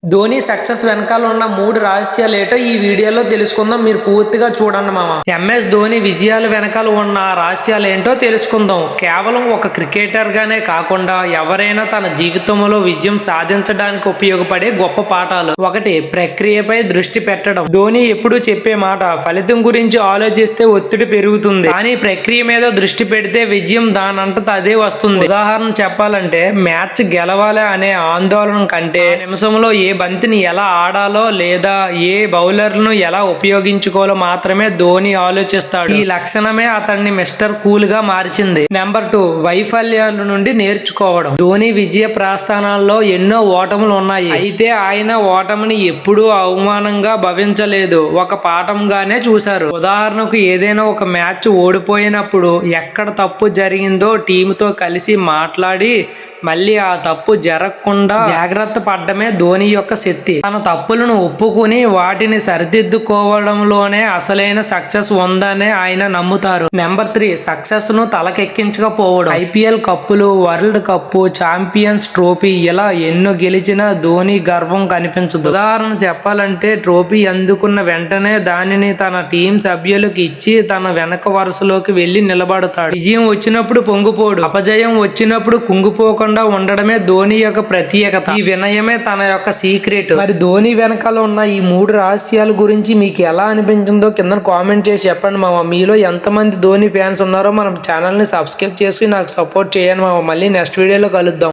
Dhoni success వెనకాల ఉన్న 3 రహస్యాలు ఏటో ఈ వీడియోలో తెలుసుకుందాం. మీరు పూర్తిగా చూడండి మామ. ఎంఎస్ ధోని విజయాల వెనకాల ఉన్న రహస్యాలు ఏంటో తెలుసుకుందాం. కేవలం ఒక క్రికెటర్ గానే కాకుండా ఎవరైనా తన జీవితంలో విజయం సాధించడానికి ఉపయోగపడే గొప్ప పాఠాలు. 1. ప్రక్రియపై దృష్టి పెట్టడం. ధోని ఎప్పుడూ చెప్పే మాట, ఫలితం గురించి ఆలోచిస్తే ఒత్తిడి పెరుగుతుంది, కానీ ప్రక్రియ మీద దృష్టి పెడితే విజయం దానంతట అదే వస్తుంది. ఉదాహరణ చెప్పాలంటే, మ్యాచ్ గెలవాలి అనే ఆందోళన కంటే నిమిషంలో ఏ బంతిని ఎలా ఆడాలో లేదా ఏ బౌలర్ను ఎలా ఉపయోగించుకోవాలో మాత్రమే ధోని ఆలోచిస్తాడు. ఈ లక్షణమే అతన్ని మిస్టర్ కూల్ గా మార్చింది. నెంబర్ 2, వైఫల్యాల నుండి నేర్చుకోవడం. ధోని విజయ ప్రస్థానాల్లో ఎన్నో ఓటములు ఉన్నాయి, అయితే ఆయన ఓటమిని ఎప్పుడూ అవమానంగా భావించలేదు, ఒక పాఠంగానే చూశారు. ఉదాహరణకు, ఏదైనా ఒక మ్యాచ్ ఓడిపోయినప్పుడు ఎక్కడ తప్పు జరిగిందో టీంతో కలిసి మాట్లాడి మళ్ళీ ఆ తప్పు జరగకుండా జాగ్రత్త పడ్డమే ధోని యొక్క శక్తి. తన తప్పులను ఒప్పుకుని వాటిని సరిదిద్దుకోవడంలోనే అసలైన సక్సెస్ ఉందని ఆయన నమ్ముతారు. నెంబర్ 3, సక్సెస్ ను తలకెక్కించకపోవడం. ఐపీఎల్ కప్పులు, వరల్డ్ కప్పు, ఛాంపియన్స్ ట్రోఫీ ఇలా ఎన్నో గెలిచిన ధోని గర్వం కనిపించదు. ఉదాహరణ చెప్పాలంటే, ట్రోఫీ అందుకున్న వెంటనే దానిని తన టీం సభ్యులకు ఇచ్చి తన వెనక వరుసలోకి వెళ్లి నిలబడతాడు. విజయం వచ్చినప్పుడు పొంగిపోడు, అపజయం వచ్చినప్పుడు కుంగిపోకుండా ఉండడమే ధోని యొక్క ప్రత్యేకత. ఈ వినయమే తన యొక్క సీక్రెట్. మరి ధోని వెనకాల ఉన్న ఈ 3 రహస్యాల గురించి మీకు ఎలా అనిపించిందో కింద కామెంట్ చేసి చెప్పండి మామ. మీలో ఎంతమంది ధోని ఫ్యాన్స్ ఉన్నారో మన ఛానల్ ని సబ్స్క్రైబ్ చేసుకుని నాకు సపోర్ట్ చేయండి మామ. మళ్ళీ నెక్స్ట్ వీడియోలో కలుద్దాం.